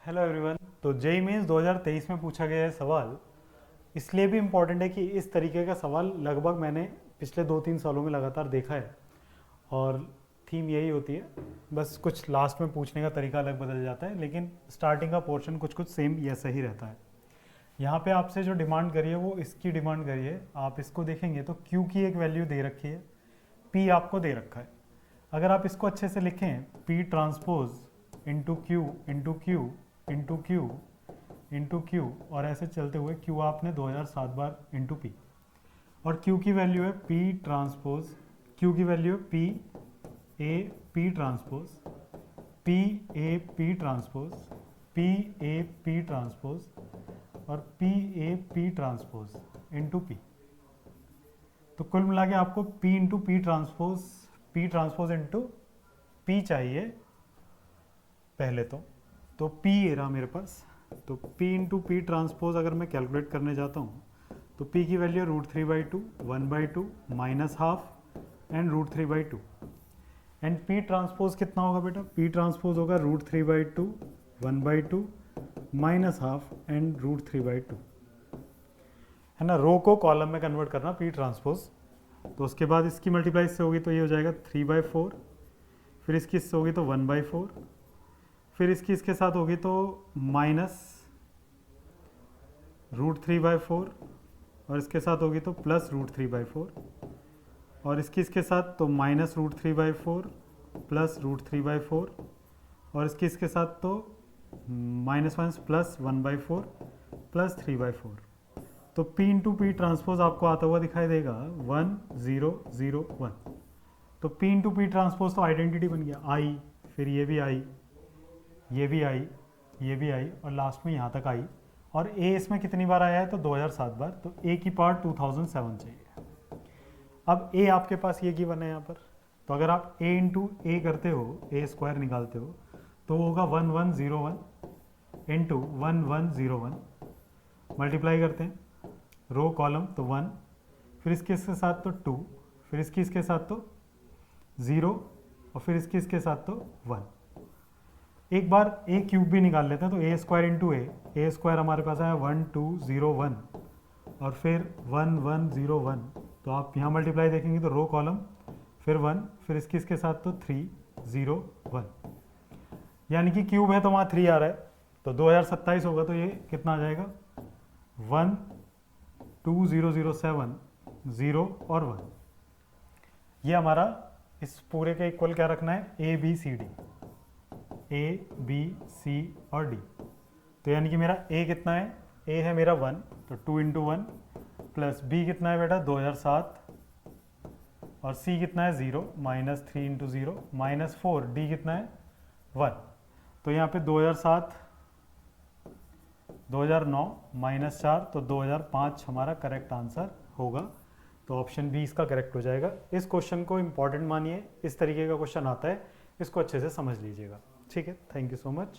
Hello everyone. तो JEE mains 2023 में पूछा गया है सवाल, इसलिए भी इम्पॉर्टेंट है कि इस तरीके का सवाल लगभग मैंने पिछले 2-3 सालों में लगातार देखा है और थीम यही होती है। बस कुछ लास्ट में पूछने का तरीका अलग बदल जाता है, लेकिन स्टार्टिंग का पोर्शन कुछ कुछ सेम ऐसा ही रहता है। यहाँ पे आपसे जो डिमांड करी है वो इसकी डिमांड करी है। आप इसको देखेंगे तो क्यू की एक वैल्यू दे रखी है, पी आपको दे रखा है। अगर आप इसको अच्छे से लिखें, P transpose into Q into Q into Q into Q, और ऐसे चलते हुए क्यू आपने 2007 बार इंटू पी, और क्यू की वैल्यू है पी ट्रांसपोज, क्यू की वैल्यू है P A P transpose, P A P transpose, P A P transpose और P A P transpose into P. तो कुल मिला के आपको P into P transpose into P चाहिए पहले तो पी ए रहा मेरे पास। तो P इंटू पी ट्रांसपोज अगर मैं कैलकुलेट करने जाता हूँ तो P की वैल्यू है √3/2, 1/2 minus half and √3/2। And P transpose कितना होगा बेटा? P ट्रांसपोज होगा √3/2, 1/2 माइनस हाफ एंड √3/2, है ना। रो को कॉलम में कन्वर्ट करना P ट्रांसपोज। तो उसके बाद इसकी मल्टीप्लाई इससे होगी तो ये हो जाएगा 3/4, फिर इसकी इससे होगी तो 1/4, फिर इसकी इसके साथ होगी तो माइनस √3/4, और इसके साथ होगी तो प्लस √3/4, और इसकी इसके साथ तो माइनस √3/4 प्लस √3/4, और इसकी इसके साथ तो माइनस माइनस प्लस 1/4 प्लस 3/4। तो P इंटू पी ट्रांसपोज आपको आता हुआ दिखाई देगा 1 0 0 1। तो P इंटू पी ट्रांसपोज तो आइडेंटिटी बन गया, आई, फिर ये भी आई, ये भी आई, ये भी आई, और लास्ट में यहाँ तक आई। और ए इसमें कितनी बार आया है? तो 2007 बार। तो ए की पार्ट 2007 चाहिए। अब ए आपके पास ये गिवन है यहाँ पर, तो अगर आप ए इंटू ए करते हो, ए स्क्वायर निकालते हो, तो होगा 1101 इंटू 1101। मल्टीप्लाई करते हैं रो कॉलम तो 1, फिर इसके साथ तो 2, फिर इसकी इसके साथ तो 0, और फिर इसकी इसके साथ तो 1। एक बार ए क्यूब भी निकाल लेते हैं, तो ए स्क्वायर इंटू ए स्क्वायर हमारे पास आया 1201, और फिर 1101। तो आप यहाँ मल्टीप्लाई देखेंगे तो रो कॉलम, फिर 1, फिर इसके साथ तो 301, यानी कि क्यूब है तो वहाँ 3 आ रहा है। तो 2027 होगा तो ये कितना आ जाएगा? 1 2 0 0 7 0 और 1। ये हमारा इस पूरे के इक्वल क्या रखना है? A B C D, A B C और डी। तो यानी कि मेरा ए कितना है? ए है मेरा 1, तो 2 इंटू 1, प्लस बी कितना है बेटा? 2007, और सी कितना है? 0, माइनस 3 इंटू 0 माइनस 4, डी कितना है? 1। तो यहाँ पे 2007 2009 माइनस 4, तो 2005 हमारा करेक्ट आंसर होगा। तो ऑप्शन बी इसका करेक्ट हो जाएगा। इस क्वेश्चन को इंपॉर्टेंट मानिए, इस तरीके का क्वेश्चन आता है, इसको अच्छे से समझ लीजिएगा। ठीक है, थैंक यू सो मच।